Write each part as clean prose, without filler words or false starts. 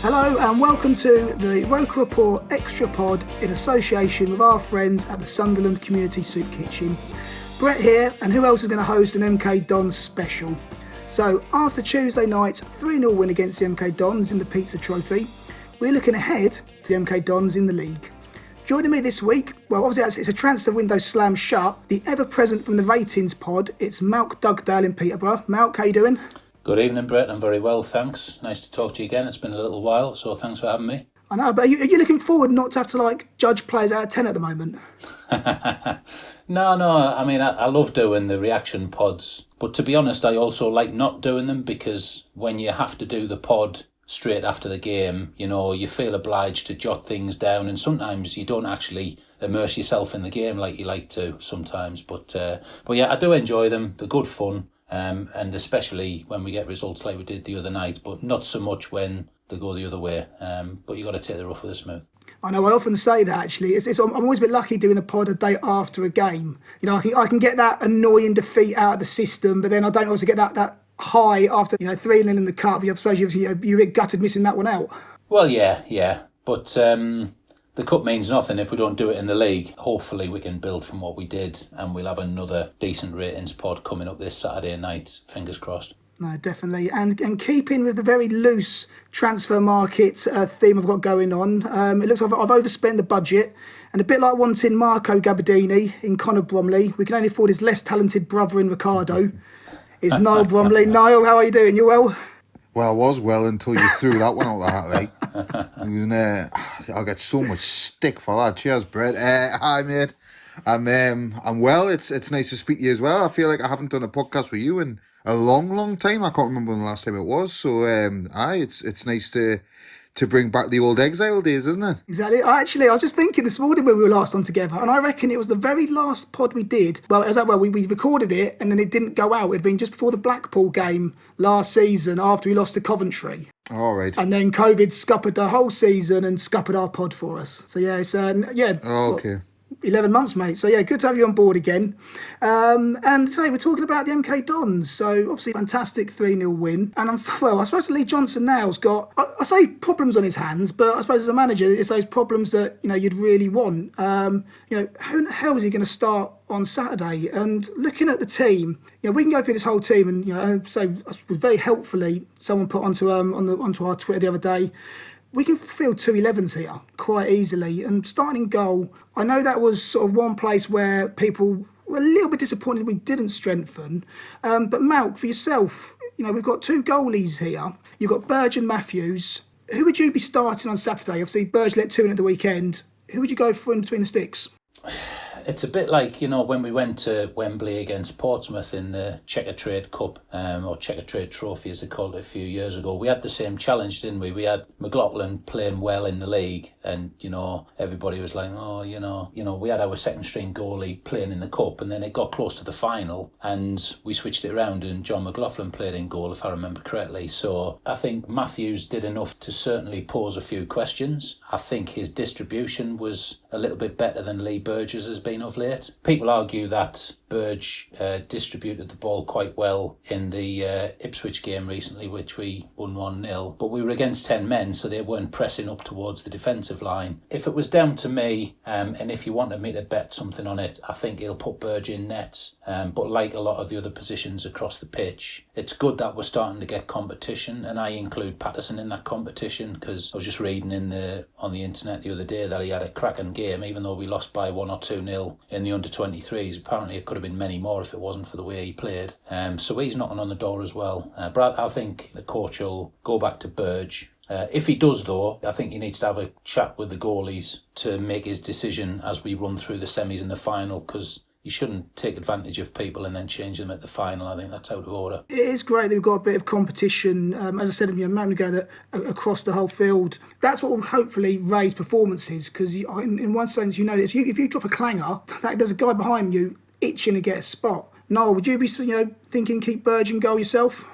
Hello and welcome to the Roker Rapport Xtra pod in association with our friends at the Sunderland Community Soup Kitchen. Brett here, and who else is going to host an MK Dons special? So after Tuesday night's 3-0 win against the MK Dons in the Pizza Trophy, we're looking ahead to the MK Dons in the league. Joining me this week, well obviously it's a transfer window slam shut, the ever-present from the ratings pod, it's Malc Dugdale in Peterborough. Malc, how you doing? Good evening, Brett. I'm very well, thanks. Nice to talk to you again. It's been a little while, so thanks for having me. I know, but are you looking forward not to have to judge players out of 10 at the moment? No, I mean, I love doing the reaction pods, but to be honest, I also like not doing them because when you have to do the pod straight after the game, you feel obliged to jot things down, and sometimes you don't actually immerse yourself in the game like you like to sometimes. But yeah, I do enjoy them. They're good fun. And especially when we get results like we did the other night, but not so much when they go the other way. But you've got to take the rough with the smooth. I know, I often say that actually. I'm always a bit lucky doing a pod a day after a game. I can get that annoying defeat out of the system, but then I don't also get that high after 3-0 in the cup. I suppose you're a bit gutted missing that one out. Well, yeah. But the cup means nothing if we don't do it in the league. Hopefully we can build from what we did, and we'll have another decent ratings pod coming up this Saturday night. Fingers crossed. No, definitely. And keeping with the very loose transfer market theme I've got going on, it looks like I've overspent the budget. And a bit like wanting Marco Gabardini in Conor Bromley, we can only afford his less talented brother in Ricardo. It's Niall Bromley. Niall, how are you doing? You well? Well, I was well until you threw that one out the hat, like. I'll get so much stick for that. Cheers, Brett. Hi, mate. I'm well. It's nice to speak to you as well. I feel like I haven't done a podcast with you in a long time. I can't remember when the last time it was. So, it's nice to bring back the old exile days, isn't it? Exactly. I was just thinking this morning when we were last on together, and I reckon it was the very last pod we did. Well, we recorded it, and then it didn't go out. It'd been just before the Blackpool game last season, after we lost to Coventry. All right. And then COVID scuppered the whole season and scuppered our pod for us. So yeah, it's Oh, okay. 11 months, mate. So yeah, good to have you on board again. And so we're talking about the MK Dons. So obviously fantastic 3-0 win. And I suppose Lee Johnson now's got, I say problems on his hands, but I suppose as a manager, it's those problems that, you'd really want. Who the hell is he going to start on Saturday? And looking at the team, we can go through this whole team, and so very helpfully someone put onto our Twitter the other day, we can field 2 11s here quite easily. And starting in goal, I know that was sort of one place where people were a little bit disappointed we didn't strengthen. But Malc, for yourself, we've got 2 goalies here. You've got Burge and Matthews. Who would you be starting on Saturday? Obviously, Burge let 2 in at the weekend. Who would you go for in between the sticks? It's a bit like, when we went to Wembley against Portsmouth in the Checkatrade Cup, or Checkatrade Trophy as they called it a few years ago. We had the same challenge, didn't we? We had McLaughlin playing well in the league, and, everybody was like, we had our second string goalie playing in the cup, and then it got close to the final, and we switched it around, and John McLaughlin played in goal, if I remember correctly. So I think Matthews did enough to certainly pose a few questions. I think his distribution was a little bit better than Lee Burge's has been of late. People argue that Burge distributed the ball quite well in the Ipswich game recently, which we won 1-0, but we were against 10 men, so they weren't pressing up towards the defensive line. If it was down to me, and if you wanted me to bet something on it, I think he'll put Burge in nets, but like a lot of the other positions across the pitch, it's good that we're starting to get competition, and I include Patterson in that competition, because I was just reading on the internet the other day that he had a cracking game, even though we lost by 1 or 2-0 in the under-23s. Apparently it could have been many more if it wasn't for the way he played. So he's knocking on the door as well. But I think the coach will go back to Burge. If he does, though, I think he needs to have a chat with the goalies to make his decision as we run through the semis and the final, because you shouldn't take advantage of people and then change them at the final. I think that's out of order. It is great that we've got a bit of competition, as I said a moment ago, that across the whole field. That's what will hopefully raise performances, because in one sense, if you drop a clanger, there's a guy behind you itching to get a spot. Noel, would you be thinking keep Burge in goal yourself?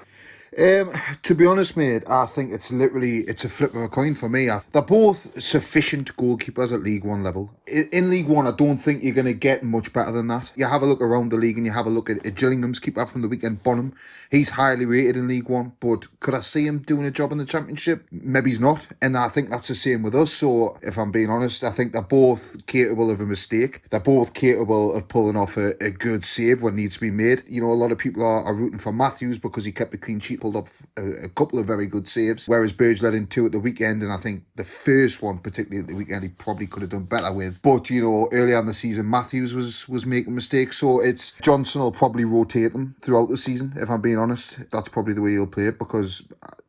To be honest, mate, I think it's a flip of a coin for me. They're both sufficient goalkeepers at League One level. In League One, I don't think you're going to get much better than that. You have a look around the league and you have a look at Gillingham's keeper from the weekend, Bonham. He's highly rated in League One, but could I see him doing a job in the Championship? Maybe he's not, and I think that's the same with us. So, if I'm being honest, I think they're both capable of a mistake. They're both capable of pulling off a good save when needs to be made. You know, a lot of people are rooting for Matthews because he kept a clean sheet, pulled up a couple of very good saves, whereas Burge let in 2 at the weekend, and I think the first one, particularly at the weekend, he probably could have done better with. But, you know, earlier in the season, Matthews was making mistakes, so it's Johnson will probably rotate them throughout the season, if I'm being honest. That's probably the way he'll play it, because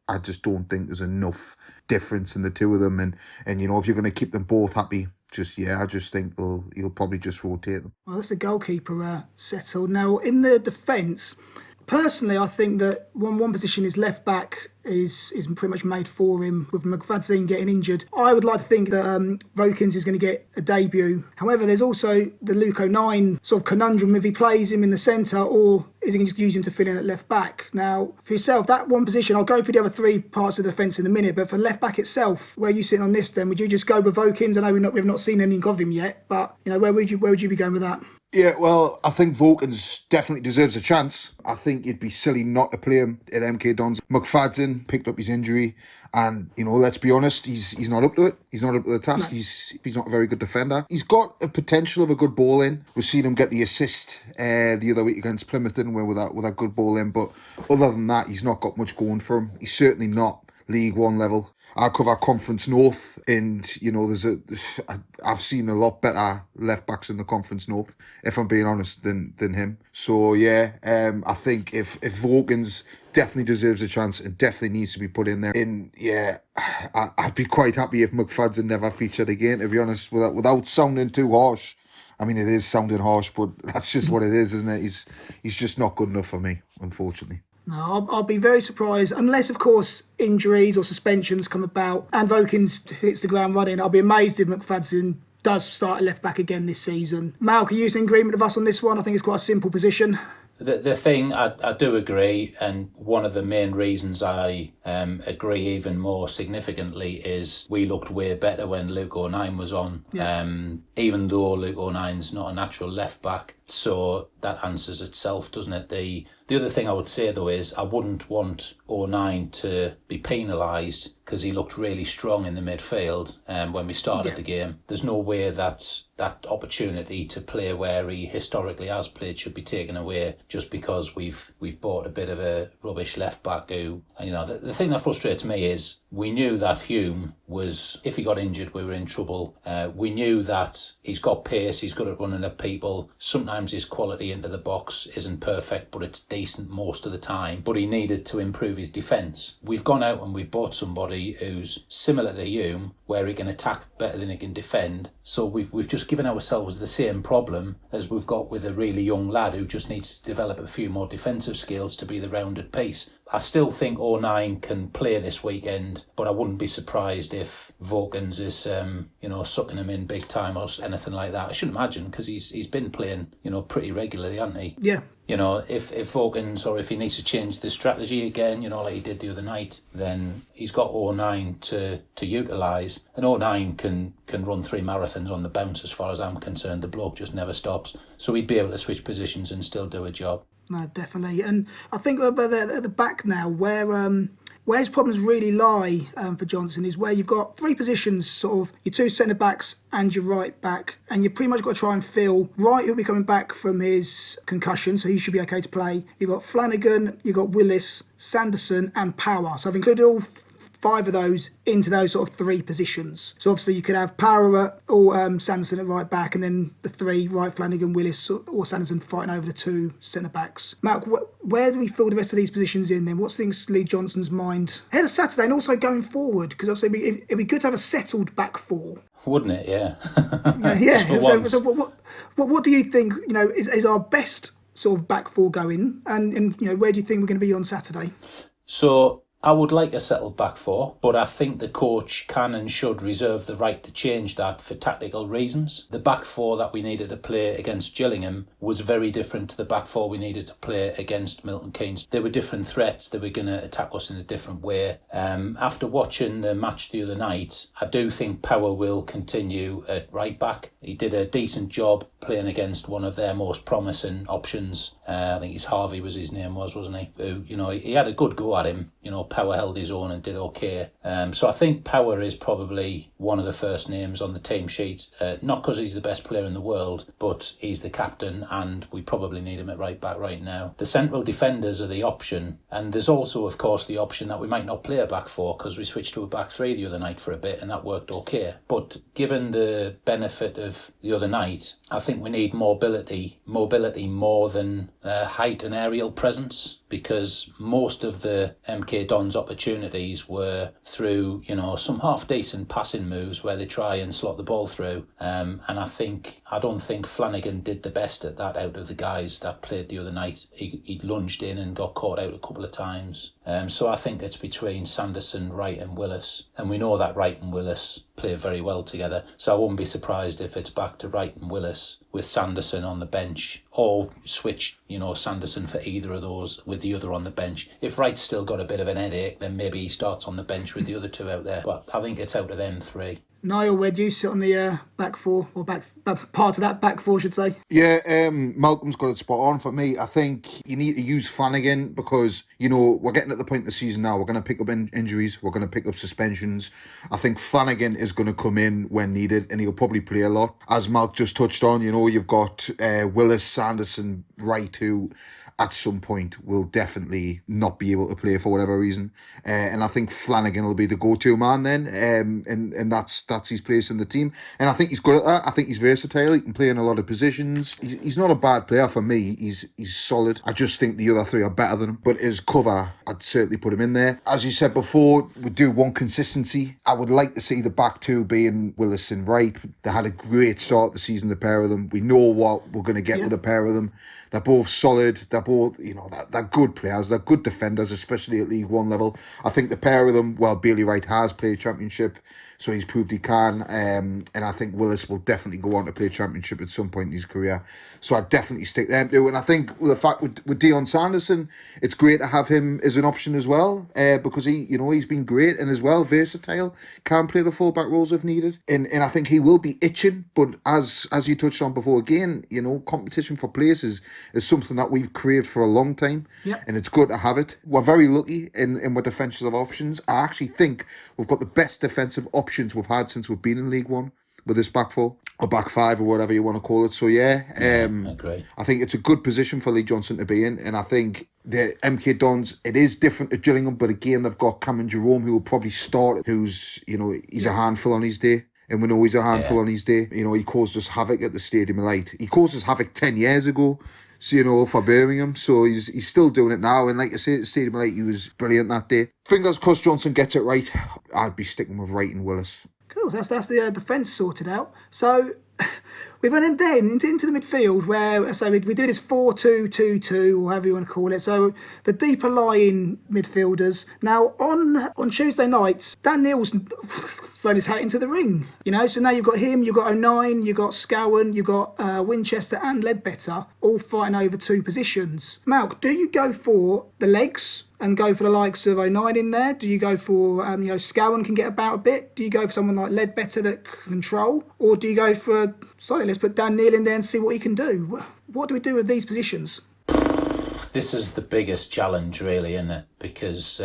I just don't think there's enough difference in the two of them, and you know, if you're going to keep them both happy, I just think he'll probably just rotate them. Well, that's the goalkeeper settled. Now, in the defence, personally, I think that one position is left back is pretty much made for him, with McFadzean getting injured. I would like to think that Vokins is going to get a debut. However, there's also the Luke O'Nien sort of conundrum if he plays him in the centre, or is he going to just use him to fill in at left back. Now, for yourself, that one position, I'll go through the other 3 parts of the defence in a minute, but for left back itself, where are you sitting on this then? Would you just go with Vokins? I know we've not seen anything of him yet, but you know, where would you be going with that? Yeah, well, I think Vokins definitely deserves a chance. I think it'd be silly not to play him at MK Dons. McFadzean picked up his injury, and, you know, let's be honest, he's not up to it. He's not up to the task. No. He's not a very good defender. He's got a potential of a good ball in. We've seen him get the assist the other week against Plymouth, didn't we, with that good ball in. But other than that, he's not got much going for him. He's certainly not League One level. I cover Conference North, and you know, I've seen a lot better left backs in the Conference North, if I'm being honest, than him. So yeah, I think if Vokins definitely deserves a chance and definitely needs to be put in there. And yeah, I'd be quite happy if McFadzean never featured again, to be honest, without sounding too harsh. I mean, it is sounding harsh, but that's just what it is, isn't it? He's just not good enough for me, unfortunately. No, I'll be very surprised, unless, of course, injuries or suspensions come about and Vokins hits the ground running. I'll be amazed if McFadzean does start at left back again this season. Malc, are you in agreement with us on this one? I think it's quite a simple position. The thing, I do agree, and one of the main reasons I agree even more significantly is we looked way better when Luke O'Nien was on, even though Luke O'Nien's not a natural left back. So that answers itself, doesn't it? The other thing I would say, though, is I wouldn't want O'Nien to be penalised because he looked really strong in the midfield when we started the game. There's no way that opportunity to play where he historically has played should be taken away just because we've bought a bit of a rubbish left back who, you know, the thing that frustrates me is we knew that Hume was, if he got injured, we were in trouble. We knew that he's got pace, he's good at running at people. Sometimes his quality into the box isn't perfect, but it's decent most of the time. But he needed to improve his defence. We've gone out and we've bought somebody who's similar to Hume, where he can attack better than he can defend. So we've just given ourselves the same problem as we've got with a really young lad who just needs to develop a few more defensive skills to be the rounded piece. I still think O'Nien can play this weekend, but I wouldn't be surprised if Vokins is, sucking him in big time or anything like that. I shouldn't imagine, because he's been playing, pretty regularly, hasn't he? Yeah. If Vokins, or if he needs to change the strategy again, like he did the other night, then he's got O'Nien to utilise. And O'Nien can run 3 marathons on the bounce, as far as I'm concerned. The bloke just never stops. So he'd be able to switch positions and still do a job. No, definitely. And I think at the back now, where his problems really lie for Johnson is where you've got 3 positions, sort of your 2 centre-backs and your right back, and you've pretty much got to try and fill. Wright, who'll be coming back from his concussion, so he should be okay to play. You've got Flanagan, you've got Willis, Sanderson and Power. So I've included all 5 of those into those sort of 3 positions. So obviously you could have Power or Sanderson at right back, and then the 3, Wright, Flanagan, Willis or Sanderson fighting over the 2 centre-backs. Malc, where do we fill the rest of these positions in then? What's things Lee Johnson's mind ahead of Saturday and also going forward? Because obviously it'd be good to have a settled back 4. Wouldn't it? Yeah. Yeah. So what do you think, is our best sort of back 4 going? And where do you think we're going to be on Saturday? So I would like a settled back four, but I think the coach can and should reserve the right to change that for tactical reasons. The back four that we needed to play against Gillingham was very different to the back four we needed to play against Milton Keynes. They were different threats. They were going to attack us in a different way. After watching the match the other night, I do think Power will continue at right back. He did a decent job playing against one of their most promising options. I think it's Harvey was his name, wasn't he? Who, he had a good go at him. Power held his own and did okay. So I think Power is probably one of the first names on the team sheet. Not because he's the best player in the world, but he's the captain and we probably need him at right back right now. The central defenders are the option, and there's also, of course, the option that we might not play a back four because we switched to a back three the other night for a bit and that worked okay. But given the benefit of the other night, I think we need mobility more than height and aerial presence, because most of the MK Dons opportunities were through, some half decent passing moves where they try and slot the ball through. And I don't think Flanagan did the best at that out of the guys that played the other night. He lunged in and got caught out a couple of times. So I think it's between Sanderson, Wright and Willis. And we know that Wright and Willis play very well together. So I wouldn't be surprised if it's back to Wright and Willis with Sanderson on the bench, or switch, Sanderson for either of those with the other on the bench. If Wright's still got a bit of an headache, then maybe he starts on the bench with the other two out there. But I think it's out of them three. Niall, where do you sit on the back four, or back part of that back four, I should say? Yeah, Malcolm's got it spot on for me. I think you need to use Flanagan because, we're getting at the point of the season now. We're going to pick up injuries. We're going to pick up suspensions. I think Flanagan is going to come in when needed and he'll probably play a lot. As Malc just touched on, you've got Willis, Sanderson, Wright, who at some point will definitely not be able to play for whatever reason. And I think Flanagan will be the go-to man then. And that's his place in the team. And I think he's good at that. I think he's versatile. He can play in a lot of positions. He's not a bad player for me. He's solid. I just think the other three are better than him. But his cover, I'd certainly put him in there. As you said before, we do want consistency. I would like to see the back two being Willis and Wright. They had a great start to the season, the pair of them. We know what we're going to get with the pair of them. They're both solid. They're both, they're good players. They're good defenders, especially at League One level. I think the pair of them, Bailey Wright has played Championship, so he's proved he can. And I think Willis will definitely go on to play Championship at some point in his career. So I'd definitely stick them to. And I think with the fact with Dion Sanderson, it's great to have him as an option as well, because he's been great and as well versatile, can play the fullback roles if needed. And I think he will be itching. But as you touched on before, again, competition for places is something that we've craved for a long time. Yep. And it's good to have it. We're very lucky in our defensive options. I actually think we've got the best defensive options we've had since we've been in League One with this back four or back five or whatever you want to call it. So I agree. I think it's a good position for Lee Johnson to be in, and I think the MK Dons, it is different to Gillingham, but again they've got Cameron Jerome who will probably start, who's he's a handful on his day. And we know he's a handful on his day. He caused us havoc at the Stadium of Light. He caused us havoc 10 years ago, so, for Birmingham. So he's still doing it now. And like I say, at the Stadium of Light, he was brilliant that day. Fingers crossed Johnson gets it right. I'd be sticking with Wright and Willis. Cool, so that's the defence sorted out. So we've run then into the midfield where, we do this 4-2-2-2, or however you want to call it. So the deeper lying midfielders. Now on Tuesday nights, Dan Neil's thrown his hat into the ring. So now you've got him, you've got O'Nien, you've got Scowen, you've got Winchester and Ledbetter all fighting over two positions. Malc, do you go for the legs and go for the likes of O'Nien in there? Do you go for, Scowen can get about a bit? Do you go for someone like Ledbetter that can control? Or do you go for, let's put Dan Neil in there and see what he can do? What do we do with these positions? This is the biggest challenge, really, isn't it? Because,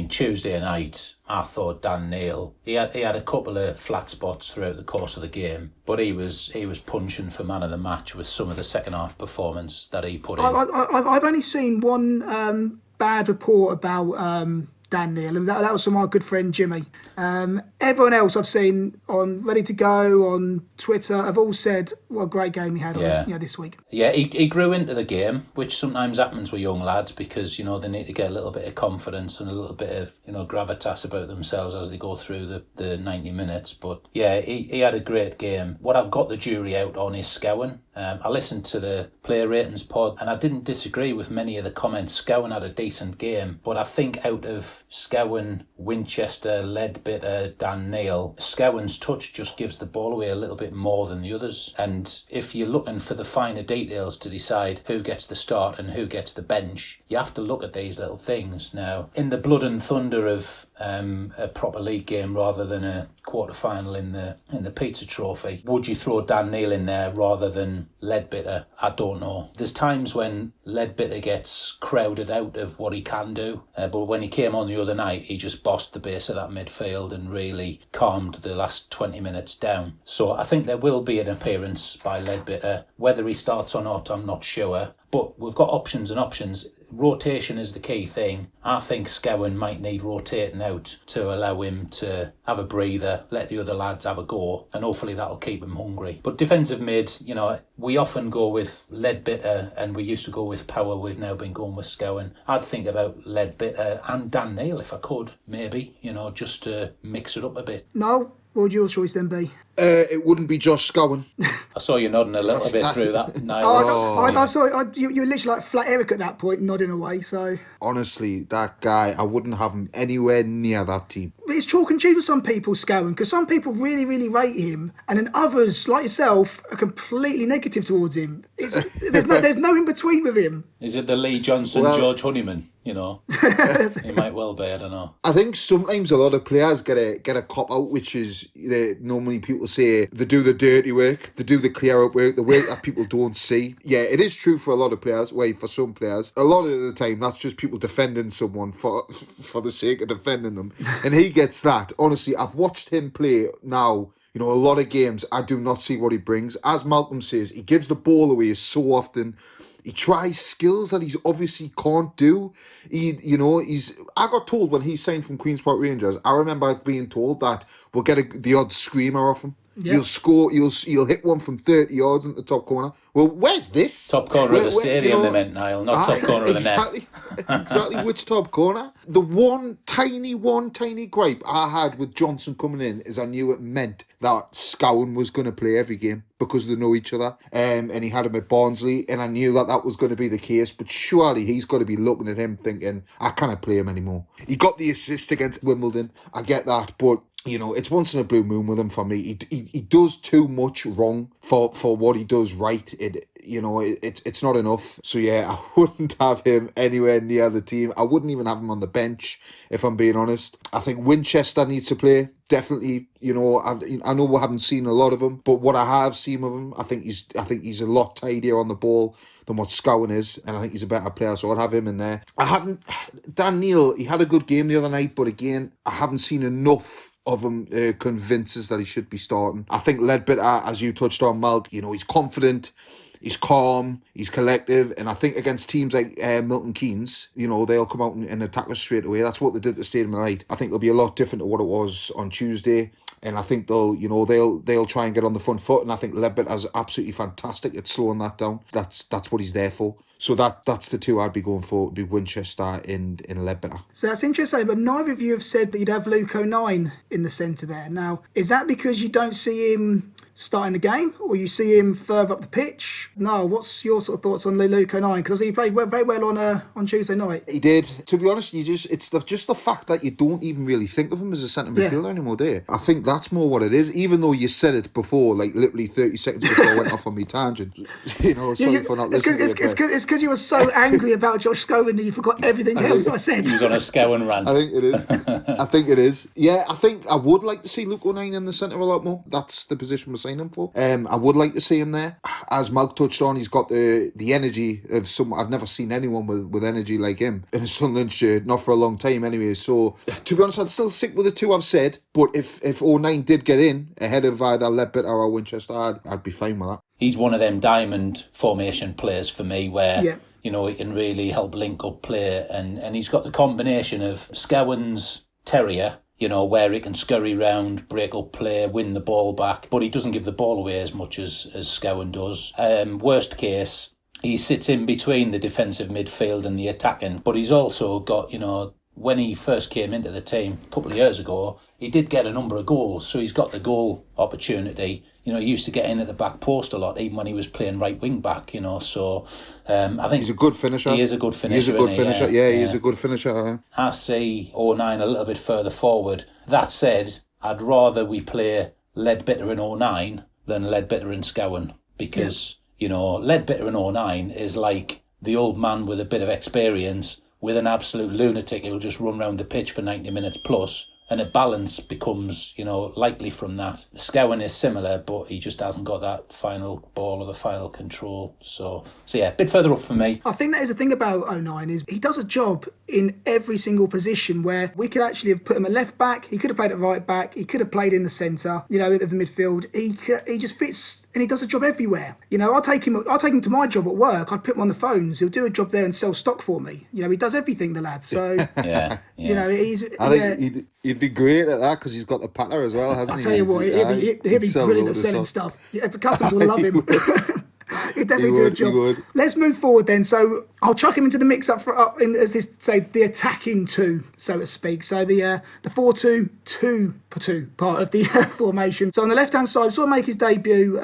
Tuesday night, I thought Dan Neil, he had a couple of flat spots throughout the course of the game, but he was punching for man of the match with some of the second half performance that he put in. I've only seen one bad report about Dan Neil, and that was from our good friend Jimmy. Everyone else I've seen on Ready to Go, on Twitter, have all said what a great game he had this week. Yeah, he grew into the game, which sometimes happens with young lads because, they need to get a little bit of confidence and a little bit of, gravitas about themselves as they go through the 90 minutes. But yeah, he had a great game. What I've got the jury out on is Scowen. I listened to the player ratings pod and I didn't disagree with many of the comments. Scowen had a decent game, but I think out of Scowen, Winchester, Leadbitter, Dan Neil, Scowen's touch just gives the ball away a little bit more than the others. And if you're looking for the finer details to decide who gets the start and who gets the bench, you have to look at these little things. Now, in the blood and thunder of a proper league game rather than a quarter-final in the Pizza Trophy, would you throw Dan Neil in there rather than Leadbitter? I don't know. There's times when Leadbitter gets crowded out of what he can do, but when he came on the other night, he just bossed the base of that midfield and really calmed the last 20 minutes down. So I think there will be an appearance by Leadbitter. Whether he starts or not, I'm not sure. But we've got options and options. Rotation is the key thing. I think Scowen might need rotating out to allow him to have a breather, let the other lads have a go, and hopefully that'll keep him hungry. But defensive mid, we often go with Leadbitter and we used to go with Power. We've now been going with Scowen. I'd think about Leadbitter and Dan Neil if I could, maybe, just to mix it up a bit. No, what would your choice then be? It wouldn't be Josh Scowen. I saw you nodding a little bit through that, Niall. I'm sorry, you were literally like Flat Eric at that point, nodding away, so... Honestly, that guy, I wouldn't have him anywhere near that team. But it's chalk and cheese with some people, Scowen, because some people really, really rate him, and then others, like yourself, are completely negative towards him. There's no in between with him. Is it the Lee Johnson, George Honeyman? He might well be, I don't know. I think sometimes a lot of players get a cop out, which is normally people say they do the dirty work, they do the clear out work, the work that people don't see. Yeah, it is true for a lot of players. For some players, a lot of the time that's just people defending someone for the sake of defending them, and he gets that. Honestly, I've watched him play now. A lot of games, I do not see what he brings. As Malcolm says, he gives the ball away so often. He tries skills that he's obviously can't do. I got told when he signed from Queen's Park Rangers, I remember being told that we'll get the odd screamer off him. Yep. You'll score, you'll hit one from 30 yards in the top corner. Well, where's this? Top corner of the stadium, they meant, Niall, not top corner of the net. Exactly, which top corner? The one tiny gripe I had with Johnson coming in is I knew it meant that Scowen was going to play every game because they know each other. And he had him at Barnsley, and I knew that was going to be the case. But surely he's got to be looking at him thinking, I can't play him anymore. He got the assist against Wimbledon. I get that, but it's once in a blue moon with him for me. He does too much wrong for what he does right. It's not enough. So yeah, I wouldn't have him anywhere near the team. I wouldn't even have him on the bench, if I'm being honest. I think Winchester needs to play. Definitely, I know we haven't seen a lot of him, but what I have seen of him, I think he's a lot tidier on the ball than what Scowen is, and I think he's a better player, so I'd have him in there. Dan Neil, he had a good game the other night, but again, I haven't seen enough of him convinces that he should be starting. I think Leadbitter, as you touched on, Malc, he's confident, he's calm, he's collective, and I think against teams like Milton Keynes, they'll come out and attack us straight away. That's what they did at the stadium tonight. I think they'll be a lot different to what it was on Tuesday, and I think they'll try and get on the front foot, and I think Leadbitter's absolutely fantastic at slowing that down. That's what he's there for. So that's the two I'd be going for. Would be Winchester and Leadbitter. So that's interesting, but neither of you have said that you'd have Luke O'Nien in the centre there. Now, is that because you don't see him starting the game, or you see him further up the pitch? No, what's your sort of thoughts on Luke O'Nien? Because he played very well on Tuesday night. He did. To be honest, it's just the fact that you don't even really think of him as a centre midfielder anymore, do you? I think that's more what it is. Even though you said it before, like literally 30 seconds before I went off on me tangent. Sorry for not listening. It's because you were so angry about Josh Scowen that you forgot everything else I said. He was on a Scowen rant. I think it is. Yeah, I think I would like to see Luke O'Nien in the centre a lot more. That's the position we're signing him for. I would like to see him there. As Malc touched on, he's got the energy of some. I've never seen anyone with energy like him in a Sunderland shirt, not for a long time anyway. So, to be honest, I'd still stick with the two I've said. But if O'Nien did get in ahead of either Leadbitter or Winchester, I'd be fine with that. He's one of them diamond formation players for me where... Yeah. He can really help link up play, and he's got the combination of Scowen's terrier, where he can scurry round, break up play, win the ball back, but he doesn't give the ball away as much as Scowen does. Worst case, he sits in between the defensive midfield and the attacking, but he's also got, when he first came into the team a couple of years ago, he did get a number of goals. So he's got the goal opportunity. You know, he used to get in at the back post a lot, even when he was playing right wing back, you know. So I think he's a good finisher. He is a good finisher. He is a good finisher. He? He is a good finisher. I see 09 a little bit further forward. That said, I'd rather we play Leadbitter in 09 than Leadbitter in Scowen, because, you know, Leadbitter in 09 is like the old man with a bit of experience with an absolute lunatic who'll just run around the pitch for 90 minutes plus. And a balance becomes, you know, likely from that. Scowen is similar, but he just hasn't got that final ball or the final control. So yeah, a bit further up for me. I think that is the thing about 09 is he does a job in every single position where we could actually have put him at left back, he could have played at right back, he could have played in the centre, you know, of the midfield. He just fits. And he does a job everywhere. You know, I'll take him to my job at work. I'd put him on the phones. He'll do a job there and sell stock for me. You know, he does everything, the lad. So, you know, I think he'd be great at that because he's got the patter as well, hasn't he? I tell you what, he'll be brilliant at selling stuff. Yeah, the customers will love him. He'd definitely do a job. Let's move forward then. So I'll chuck him into the mix up as this say the attacking two, so to speak. So the 4-2-2 part of the formation. So on the left hand side, saw him make his debut,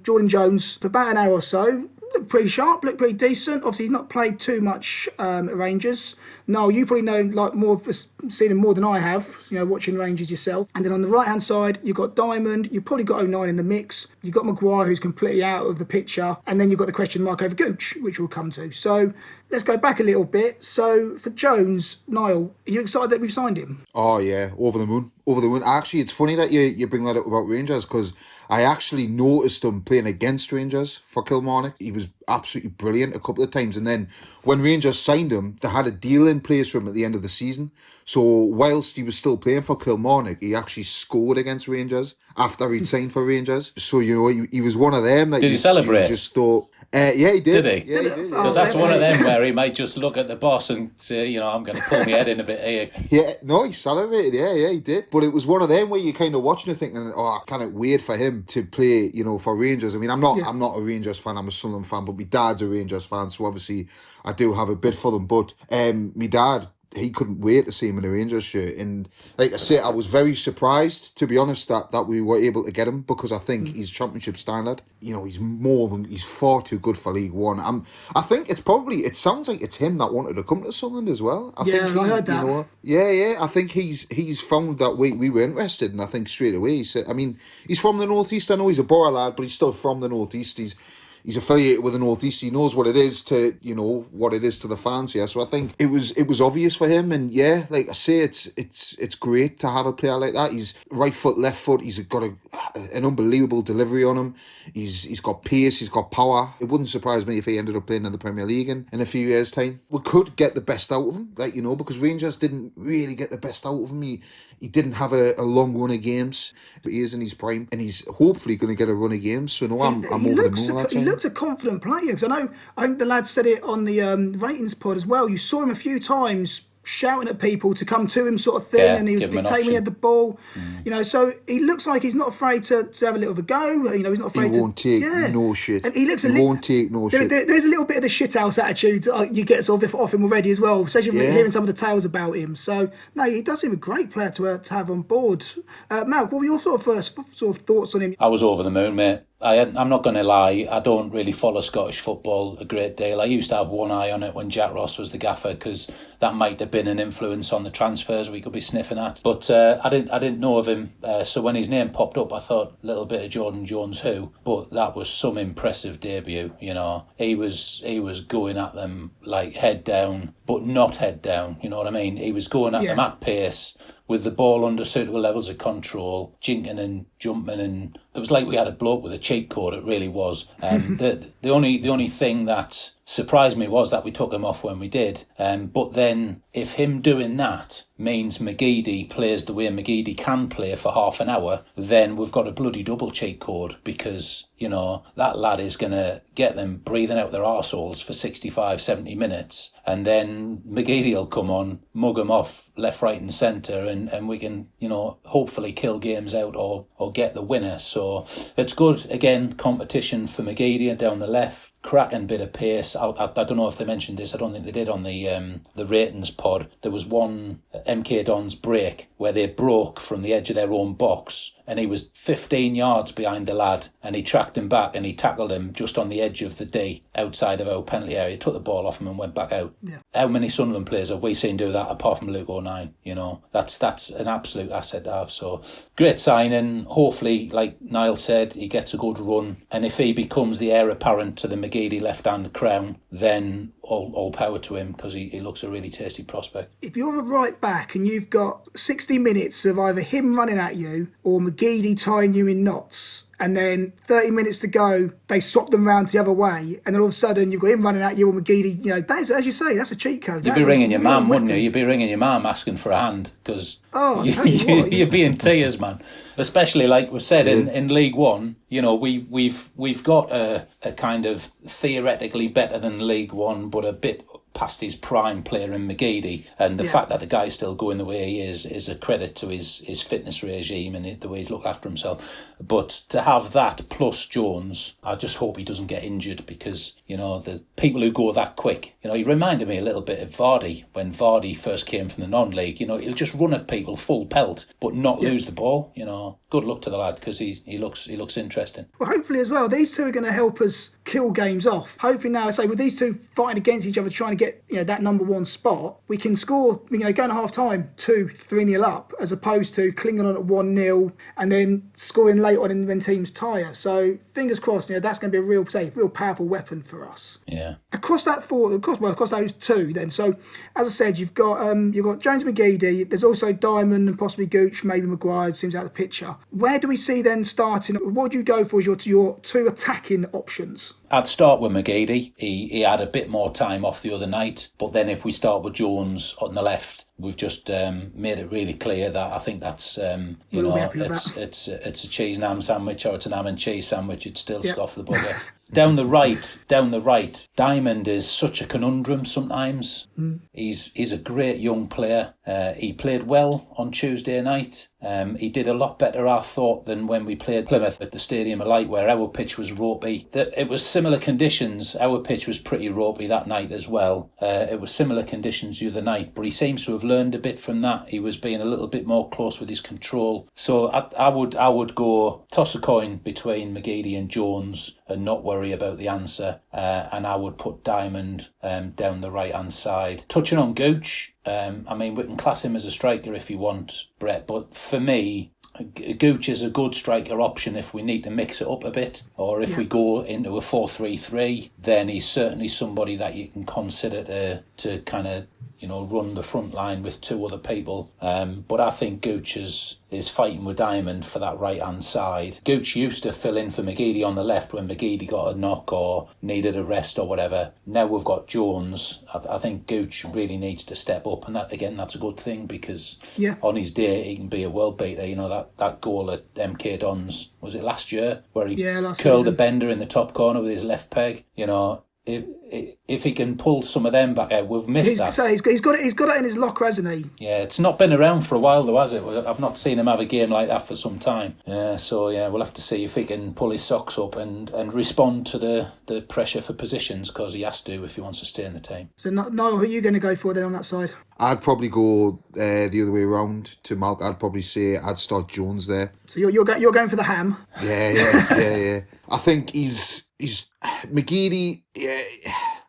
Jordan Jones, for about an hour or so. Looked pretty sharp, looked pretty decent. Obviously, he's not played too much at Rangers. Noel, you probably know like more, seen him more than I have, you know, watching Rangers yourself. And then on the right-hand side, you've got Diamond. You've probably got 09 in the mix. You've got Maguire, who's completely out of the picture. And then you've got the question mark over Gooch, which we'll come to. So let's go back a little bit. So for Jones, Niall, are you excited that we've signed him? Oh, yeah, over the moon. Over the moon. Actually, it's funny that you bring that up about Rangers, because I actually noticed him playing against Rangers for Kilmarnock. He was absolutely brilliant a couple of times. And then when Rangers signed him, they had a deal in place for him at the end of the season. So whilst he was still playing for Kilmarnock, he actually scored against Rangers after he'd signed for Rangers. So, you know, he was one of them that did he celebrate? You just thought... yeah, he did. Did he? Yeah, he did. Because that's one of them where he might just look at the boss and say, you know, I'm going to pull my head in a bit here. Yeah, no, he celebrated. Yeah, he did. But it was one of them where you're kind of watching it thinking, oh, I can't wait for him to play, you know, for Rangers. I mean, I'm not a Rangers fan, I'm a Sunderland fan, but my dad's a Rangers fan, so obviously I do have a bit for them. But my dad, he couldn't wait to see him in a Rangers shirt. And like I say, I was very surprised, to be honest, that we were able to get him, because I think he's Championship standard. You know, he's far too good for League One. I think it sounds like it's him that wanted to come to Sunderland as well. I heard that. You know, I think he's found that we were interested, and I think straight away he said, I mean, he's from the North East. I know he's a Borough lad, but he's still from the North East. He's affiliated with the North East. He knows what it is to, you know, what it is to the fans here. So I think it was obvious for him. And yeah, like I say, it's great to have a player like that. He's right foot, left foot. He's got an unbelievable delivery on him. He's got pace. He's got power. It wouldn't surprise me if he ended up playing in the Premier League in a few years' time. We could get the best out of him, like, you know, because Rangers didn't really get the best out of him. He didn't have a long run of games, but he is in his prime, and he's hopefully going to get a run of games. So no, I'm over the moon with that. He looks a confident player, because I think the lad said it on the ratings pod as well. You saw him a few times shouting at people to come to him, sort of thing, and he was dictating when he had the ball. You know, so he looks like he's not afraid to have a little of a go. You know, he's not afraid he won't take no shit. And he looks won't take no shit. There's a little bit of the shithouse attitude you get sort of off him already as well, especially hearing some of the tales about him. So no, he does seem a great player to have on board. Malc, what were your first thoughts on him? I was over the moon, mate. I'm not going to lie, I don't really follow Scottish football a great deal. I used to have one eye on it when Jack Ross was the gaffer, because that might have been an influence on the transfers we could be sniffing at. But I didn't know of him, so when his name popped up, I thought a little bit of Jordan Jones who. But that was some impressive debut. You know, he was going at them like head down, but not head down. You know what I mean? He was going at them at pace, with the ball under suitable levels of control, jinking and jumping, and it was like we had a bloke with a cheat code. It really was. The only thing that surprised me was that we took him off when we did. But then, if him doing that means McGeady plays the way McGeady can play for half an hour, then we've got a bloody double cheat code, because, you know, that lad is going to get them breathing out their arseholes for 65, 70 minutes, and then McGeady will come on, mug them off left, right and centre, and we can, you know, hopefully kill games out or get the winner. So it's good, again, competition for McGeady down the left. Cracking bit of pace. this. I don't know if they mentioned this. I don't think they did on the ratings pod. There was one MK Dons break where they broke from the edge of their own box, and he was 15 yards behind the lad, and he tracked him back and he tackled him just on the edge of the D outside of our penalty area, took the ball off him and went back out. Yeah. How many Sunderland players have we seen do that apart from Luke O'Nien? You know, that's an absolute asset to have. So great signing. Hopefully, like Niall said, he gets a good run, and if he becomes the heir apparent to the McGeady left-hand crown, then all power to him, because he looks a really tasty prospect. If you're a right back and you've got 60 minutes of either him running at you or McGeady tying you in knots, and then 30 minutes to go, they swap them round the other way, and then all of a sudden you've got him running at you or McGeady, you know, that's, as you say, that's a cheat code. You'd be ringing your mum, wouldn't you? You'd be ringing your mum asking for a hand, because you'd be in tears, man. Especially like we said in League One, you know, we've got a kind of theoretically better than League One, but a bit past his prime player in McGeady, and the fact that the guy's still going the way he is a credit to his fitness regime and the way he's looked after himself. But to have that plus Jones, I just hope he doesn't get injured, because, you know, the people who go that quick, you know, he reminded me a little bit of Vardy when Vardy first came from the non-league. You know, he'll just run at people full pelt but not lose the ball. You know, good luck to the lad, because he looks interesting. Well, hopefully as well, these two are going to help us kill games off. Hopefully now, I say, with these two fighting against each other, trying to get, you know, that number one spot, we can score, you know, going at half time 2-3-0 up, as opposed to clinging on at 1-0 and then scoring late on when teams tire. So fingers crossed, you know, that's going to be a real powerful weapon for us. Yeah. Across those two, then. So as I said, you've got James McGeady. There's also Diamond and possibly Gooch, maybe Maguire seems out of the picture. Where do we see then starting? What do you go for as your two attacking options? I'd start with McGeady. He had a bit more time off the other night, but then if we start with Jones on the left, we've just made it really clear that I think that's it's a cheese and ham sandwich, or it's an ham and cheese sandwich. It's still scoff the bugger. Down the right, Diamond is such a conundrum sometimes. He's a great young player. He played well on Tuesday night. He did a lot better, I thought, than when we played Plymouth at the Stadium of Light, where our pitch was ropey. It was similar conditions. Our pitch was pretty ropey that night as well. It was similar conditions the other night, but he seems to have learned a bit from that. He was being a little bit more close with his control. So I would go toss a coin between McGeady and Jones and not worry about the answer. And I would put Diamond down the right-hand side. Touching on Gooch, I mean, we can class him as a striker if you want, Brett, but for me, Gooch is a good striker option if we need to mix it up a bit, or if we go into a 4-3-3, then he's certainly somebody that you can consider to kind of, you know, run the front line with two other people. But I think Gooch is fighting with Diamond for that right-hand side. Gooch used to fill in for McGeady on the left when McGeady got a knock or needed a rest or whatever. Now we've got Jones. I think Gooch really needs to step up, and that's a good thing, because on his day he can be a world beater. You know, that goal at MK Dons, was it last year, where he curled a bender in the top corner with his left peg? You know, if he can pull some of them back out, we've missed that. So he's got it in his locker, hasn't he? Yeah, it's not been around for a while though, has it? I've not seen him have a game like that for some time. So we'll have to see if he can pull his socks up and respond to the pressure for positions, because he has to if he wants to stay in the team. So Niall, who are you going to go for then on that side? I'd probably go the other way around to Malc. I'd probably say I'd start Jones there. So you're going for the ham? Yeah. I think he's McGeady. Yeah,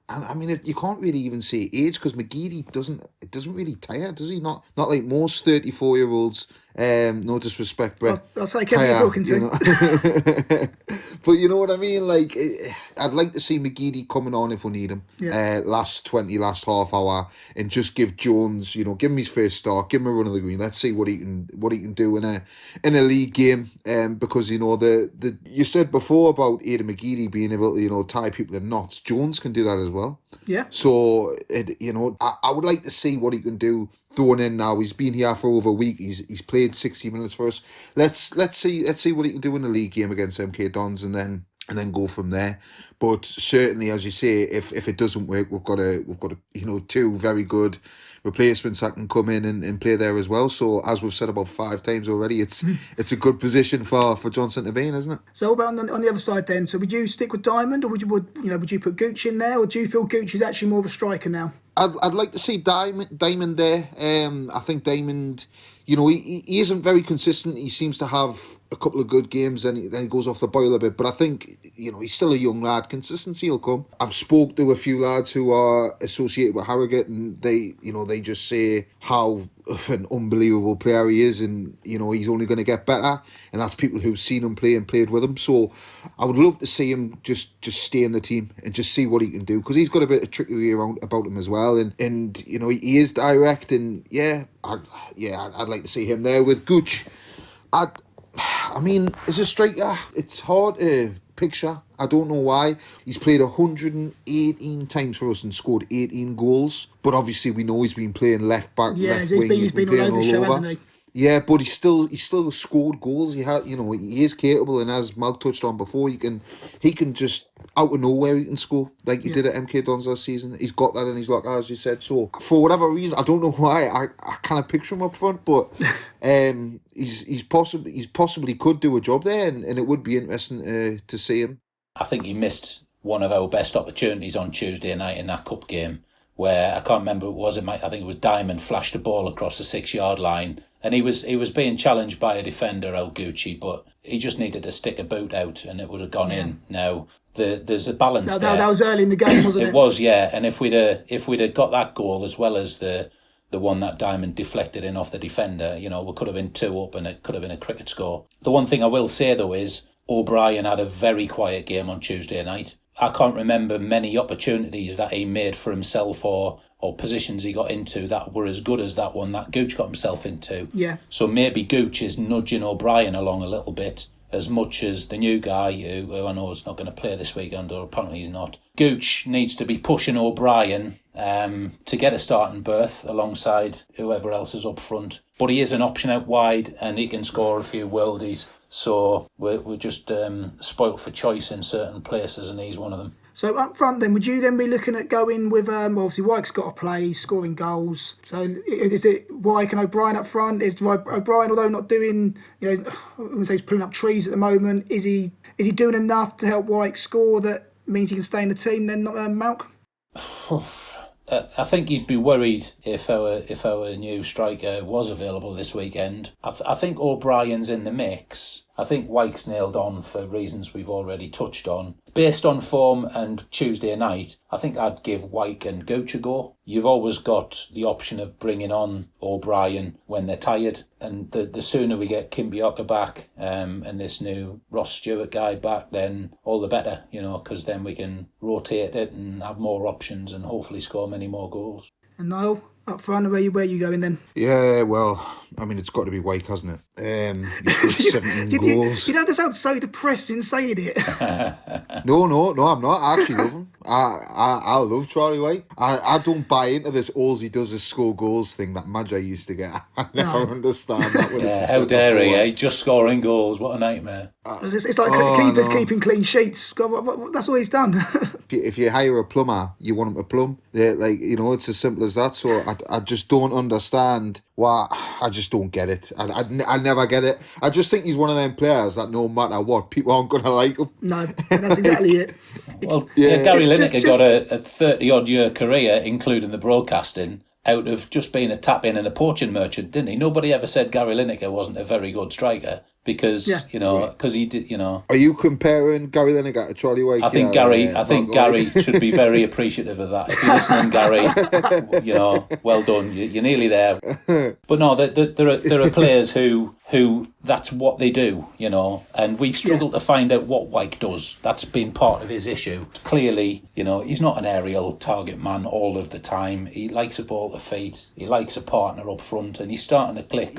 and I mean, you can't really even say age, because McGeady doesn't really tire, does he? Not like most 34-year-olds. No disrespect, Brett. I'll say Kevin you're talking to. You know? But you know what I mean? Like, I'd like to see McGeady coming on if we need him. Last half hour, and just give Jones, you know, give him his first start, give him a run of the green. Let's see what he can do in a league game. Because you know you said before about Aidan McGeady being able to, you know, tie people in knots. Jones can do that as well. Yeah. So you know, I would like to see what he can do thrown in now. He's been here for over a week. He's played 60 minutes for us. Let's see what he can do in the league game against MK Dons, and then and then go from there. But certainly, as you say, if it doesn't work, we've got two very good replacements that can come in and play there as well. So as we've said about 5 times already, it's a good position for Johnson to be in, isn't it? So what about on the other side then? So would you stick with Diamond, or would you put Gooch in there, or do you feel Gooch is actually more of a striker now? I'd like to see Diamond there. I think Diamond, he isn't very consistent. He seems to have a couple of good games, and then he goes off the boil a bit. But I think, he's still a young lad. Consistency will come. I've spoke to a few lads who are associated with Harrogate, and they just say how of an unbelievable player he is, and he's only going to get better. And that's people who've seen him play and played with him. So I would love to see him just stay in the team and just see what he can do, because he's got a bit of trickery about him as well. And he is direct, and I'd like to see him there with Gooch. I mean, as a striker, it's hard to picture. I don't know why. He's played 118 times for us and scored 18 goals. But obviously, we know he's been playing left back, left wing. He's been all over the show, hasn't he? Yeah, but he still scored goals. He is capable, and as Malc touched on before, he can just out of nowhere he can score like he did at MK Dons last season. He's got that in his locker, as you said. So for whatever reason, I don't know why, I kind of picture him up front, but he's possibly could do a job there, and it would be interesting to see him. I think he missed one of our best opportunities on Tuesday night in that cup game, where I can't remember what it was. I think it was Diamond flashed a ball across the 6-yard line, and he was being challenged by a defender, El Gucci, but he just needed to stick a boot out, and it would have gone in. Now there's a balance there. That was early in the game, wasn't it? It was, yeah. And if we'd have got that goal as well as the one that Diamond deflected in off the defender, we could have been 2 up, and it could have been a cricket score. The one thing I will say though is O'Brien had a very quiet game on Tuesday night. I can't remember many opportunities that he made for himself or positions he got into that were as good as that one that Gooch got himself into. Yeah. So maybe Gooch is nudging O'Brien along a little bit, as much as the new guy who I know is not going to play this weekend, or apparently he's not. Gooch needs to be pushing O'Brien to get a starting berth alongside whoever else is up front. But he is an option out wide, and he can score a few worldies. So we're just spoilt for choice in certain places, and he's one of them. So up front then, would you then be looking at going with, obviously Wyke's got to play, scoring goals. So is it Wyke and O'Brien up front? Is O'Brien, although not doing, I wouldn't say he's pulling up trees at the moment, is he doing enough to help Wyke score that means he can stay in the team then, not Malc? I think you'd be worried if our new striker was available this weekend. I think O'Brien's in the mix. I think Wyke's nailed on for reasons we've already touched on. Based on form and Tuesday night, I think I'd give Wyke and Gooch a go. You've always got the option of bringing on O'Brien when they're tired, and the sooner we get Kimpioka back and this new Ross Stewart guy back, then all the better, because then we can rotate it and have more options and hopefully score many more goals. And Niall, up front, where you going then? Yeah, well, I mean, it's got to be Wyke, hasn't it? He's got 17 goals. You don't have to sound so depressed in saying it. No, I'm not. I actually love him. I love Charlie Wyke. I don't buy into this all he does is score goals thing that Magi used to get. I never understand that. How dare he, just scoring goals. What a nightmare. It's like keepers keeping clean sheets. God, that's all he's done. If you hire a plumber, you want him to plumb. It's as simple as that. So I just don't understand why. I just don't get it. I never get it. I just think he's one of them players that no matter what, people aren't going to like him. No, that's exactly it. Well, Gary Lineker got a 30-odd year career, including the broadcasting, out of just being a tap-in and a poaching merchant, didn't he? Nobody ever said Gary Lineker wasn't a very good striker because, because he did, Are you comparing Gary Lineker to Charlie Wyke? I think Gary should be very appreciative of that. If you're listening, Gary, well done. You're nearly there. But no, there are players who that's what they do, and we've struggled to find out what Wyke does. That's been part of his issue. Clearly, he's not an aerial target man all of the time. He likes a ball to feet. He likes a partner up front, and he's starting to click.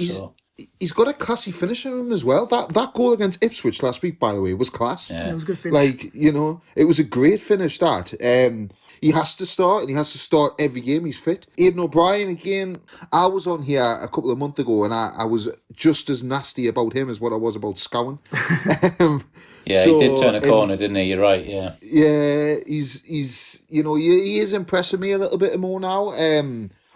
he's got a classy finish in him as well. That goal against Ipswich last week, by the way, was class. Yeah. It was a good finish. Like, it was a great finish, that. He has to start, and he has to start every game he's fit. Aidan O'Brien, again, I was on here a couple of months ago, and I was just as nasty about him as what I was about Scowen. Yeah, he did turn a corner, didn't he? You're right, yeah. Yeah, he's he is impressing me a little bit more now.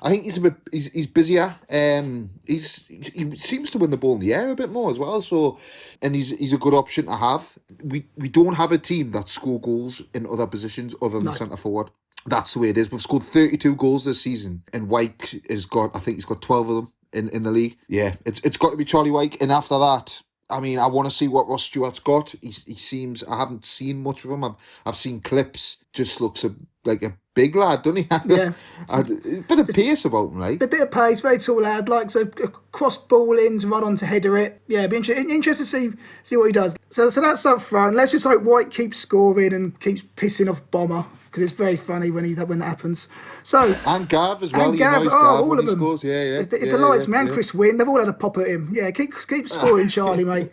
I think he's busier. He seems to win the ball in the air a bit more as well. So, and he's a good option to have. We don't have a team that score goals in other positions other than centre forward. That's the way it is. We've scored 32 goals this season, and Wyke he's got 12 of them in the league. Yeah, it's got to be Charlie Wyke, and after that, I mean, I want to see what Ross Stewart's got. He seems, I haven't seen much of him. I've seen clips. Just looks like a big lad, doesn't he? Yeah. A bit of pace about him, like. A bit of pace, very tall lad, likes a cross ball in to run on to header it. Yeah, be interested to see what he does. So that's up front. Let's just hope White keeps scoring and keeps pissing off Bomber, because it's very funny when that happens. So and Gav as well. And Gav, all when of he them. scores. Yeah. It delights me. And Chris Wynn, they've all had a pop at him. Yeah, keep scoring, Charlie, mate.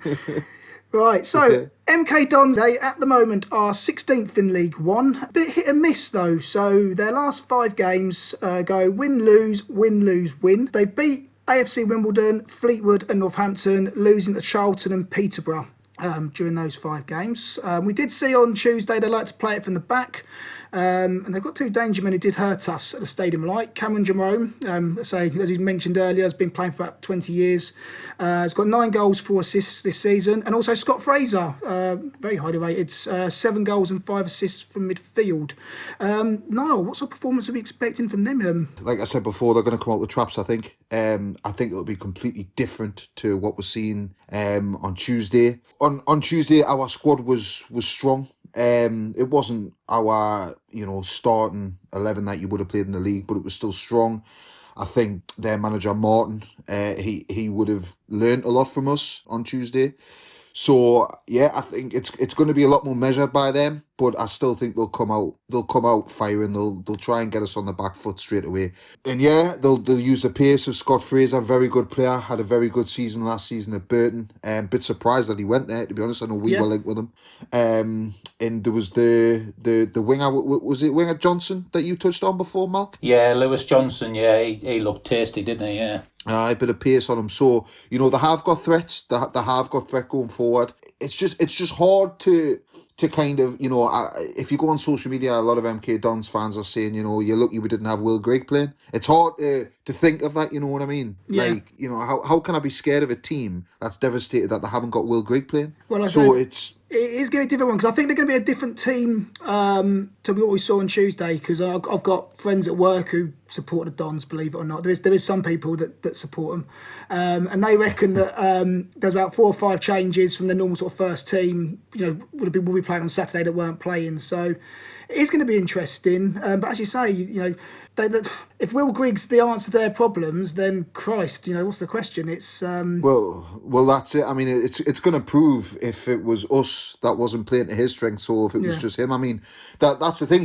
Right, so MK Dons at the moment are 16th in League One. A bit hit and miss though. So their last 5 games go win, lose, win, lose, win. They beat AFC Wimbledon, Fleetwood and Northampton, losing to Charlton and Peterborough during those 5 games. We did see on Tuesday they like to play it from the back. And they've got 2 danger men who did hurt us at the Stadium Light. Cameron Jerome, as you mentioned earlier, has been playing for about 20 years. He's got 9 goals, 4 assists this season. And also Scott Fraser, very highly rated, 7 goals and 5 assists from midfield. Niall, what sort of performance are we expecting from them? Like I said before, they're going to come out the traps, I think. I think it'll be completely different to what we're seeing on Tuesday. On Tuesday, our squad was strong. It wasn't our, starting 11 that you would have played in the league, but it was still strong. I think their manager, Martin, he would have learnt a lot from us on Tuesday. So, yeah, I think it's going to be a lot more measured by them, but I still think they'll come out firing. They'll try and get us on the back foot straight away. And yeah, they'll use the pace of Scott Fraser, very good player, had a very good season last season at Burton. Bit surprised that he went there, to be honest. I know we were linked with him. And there was the winger, was it winger Johnson that you touched on before, Malc? Yeah, Lewis Johnson, yeah, he looked tasty, didn't he, yeah. A bit of pace on him. So, they have got threats. They have got threat going forward. It's just hard to kind of, if you go on social media, a lot of MK Dons fans are saying, you're lucky we didn't have Will Grigg playing. It's hard to think of that, you know what I mean? Yeah. Like, how can I be scared of a team that's devastated that they haven't got Will Grigg playing? Well, it is going to be a different one, because I think they're going to be a different team to what we saw on Tuesday, because I've got friends at work who support the Dons, believe it or not. There is some people that support them, and they reckon that there's about 4 or 5 changes from the normal sort of first team, will be playing on Saturday that weren't playing. So it is going to be interesting. But as you say, if Will Grigg's the answer to their problems, then Christ, what's the question? It's well, that's it. I mean, it's going to prove if it was us that wasn't playing to his strengths, or if it was just him. I mean, that's the thing.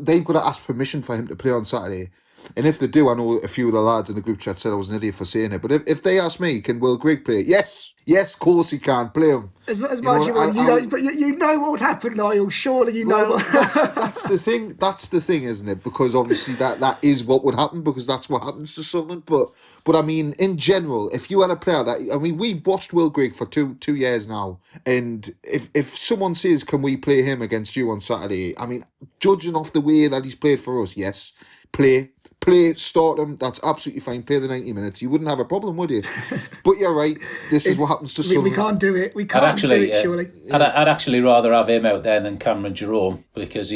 They've got to ask permission for him to play on Saturday. And if they do, I know a few of the lads in the group chat said I was an idiot for saying it, but if they ask me, can Will Grigg play? Yes, of course he can play him. As much as you want, but you know what would happen, Niall. Surely you know what. That's the thing. That's the thing, isn't it? Because obviously that is what would happen, because that's what happens to Sunderland. But I mean, in general, if you had a player we've watched Will Grigg for two years now, and if someone says, can we play him against you on Saturday? I mean, judging off the way that he's played for us, yes, play, start him, that's absolutely fine. Play the 90 minutes. You wouldn't have a problem, would you? But you're right. This is what happens to Sunderland. We can't do it. We can't do it, surely. I'd actually rather have him out there than Cameron Jerome, because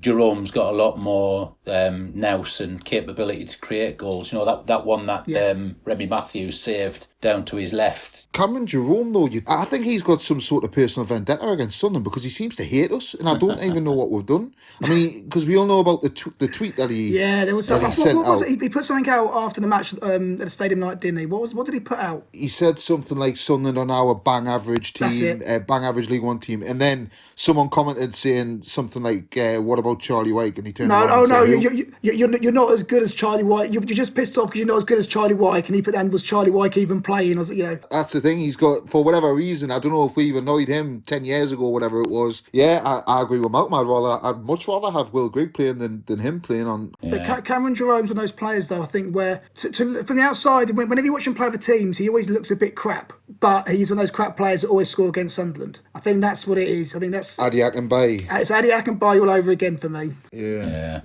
Jerome's got a lot more nous and capability to create goals. That one that Remy Matthews saved down to his left. Cameron Jerome, though, I think he's got some sort of personal vendetta against Sunderland because he seems to hate us, and I don't even know what we've done. I mean, because we all know about the tweet that he there was something. sent What was out. it? He put something out after the match at the stadium night, didn't he? What did he put out? He said something like Sunderland on our bang average team, bang average League One team, and then someone commented saying something like, "What about Charlie White?" And he turned around and said, you're not as good as Charlie White. You're just pissed off because you're not as good as Charlie White. And he put, and was Charlie White even playing? Or, That's the thing. He's got, for whatever reason, I don't know if we've annoyed him 10 years ago, whatever it was. Yeah, I agree with Malcolm. I'd much rather have Will Grigg playing than him playing on. Yeah. But Cameron Jerome's one of those players, though, I think, where from the outside, whenever you watch him play for teams, he always looks a bit crap. But he's one of those crap players that always score against Sunderland. I think that's what it is. I think that's Adi Akinbaye. It's Adi Akinbaye all over again for me. Yeah.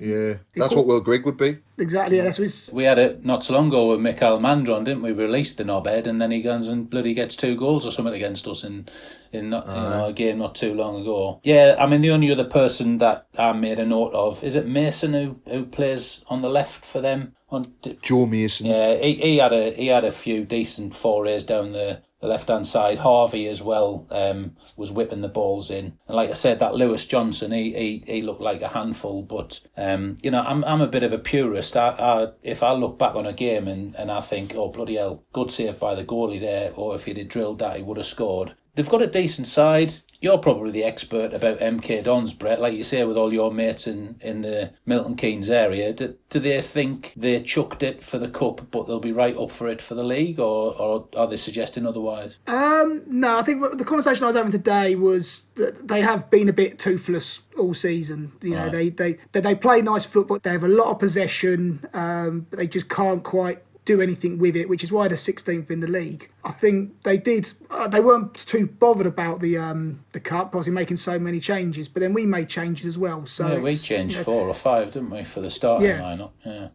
That's what Will Grigg would be. Exactly, yeah, that's what he's... We had it not so long ago with Mikel Mandron, didn't we? We released the knobhead, and then he goes and bloody gets 2 goals or something against us in a game not too long ago. Yeah, I mean, the only other person that I made a note of, is it Mason who plays on the left for them? Joe Mason. Yeah, he had a few decent forays down the left-hand side. Harvey as well was whipping the balls in. And like I said, that Lewis Johnson, he looked like a handful. But, I'm a bit of a purist. If I look back on a game and I think, oh, bloody hell, good save by the goalie there, or if he'd have drilled that, he would have scored. They've got a decent side. You're probably the expert about MK Dons, Brett. Like you say, with all your mates in the Milton Keynes area, do they think they chucked it for the cup, but they'll be right up for it for the league, or are they suggesting otherwise? No, I think the conversation I was having today was that they have been a bit toothless all season. Right. They play nice football. They have a lot of possession, but they just can't quite do anything with it, which is why they're 16th in the league. I think they weren't too bothered about the cup, obviously making so many changes, but then we made changes as well. So yeah, we changed 4 or 5, didn't we, for the starting lineup? Yeah.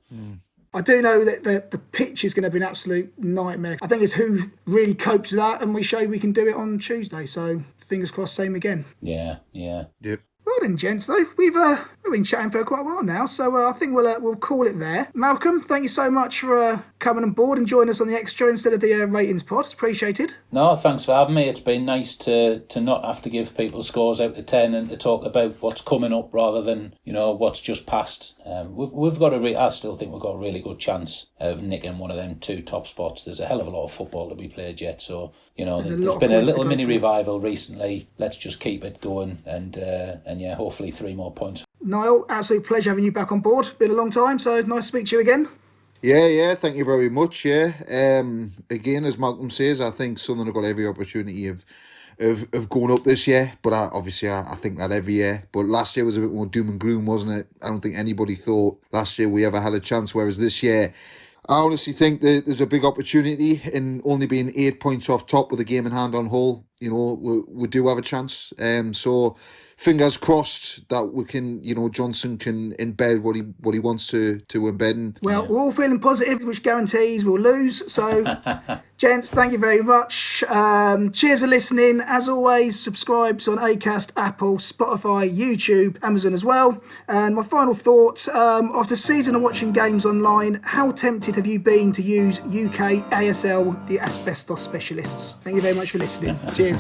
I do know that the pitch is going to be an absolute nightmare. I think it's who really copes with that, and we showed we can do it on Tuesday. So fingers crossed, same again. Yeah. Yep. Well then, gents, though, we've been chatting for quite a while now, so I think we'll call it there. Malcolm, thank you so much for coming on board and joining us on the Xtra instead of the ratings pod. It's appreciated. No, thanks for having me. It's been nice to not have to give people scores out of 10 and to talk about what's coming up rather than what's just passed. We've got I still think we've got a really good chance of nicking one of them 2 top spots. There's a hell of a lot of football to be played yet, so there's been a little mini revival recently. Let's just keep it going and hopefully 3 more points. Niall, absolute pleasure having you back on board. Been a long time, so nice to speak to you again. Yeah, thank you very much. Yeah, again, as Malcolm says, I think Sunderland have got every opportunity of going up this year, but I think that every year. But last year was a bit more doom and gloom, wasn't it? I don't think anybody thought last year we ever had a chance, whereas this year, I honestly think that there's a big opportunity in only being 8 points off top with a game in hand on Hull. We do have a chance. So fingers crossed that we can, Johnson can embed what he wants to embed. Well, we're all feeling positive, which guarantees we'll lose. So, gents, thank you very much. Cheers for listening. As always, subscribe on Acast, Apple, Spotify, YouTube, Amazon as well. And my final thoughts, after season of watching games online, how tempted have you been to use UK ASL, the asbestos specialists? Thank you very much for listening. Cheers.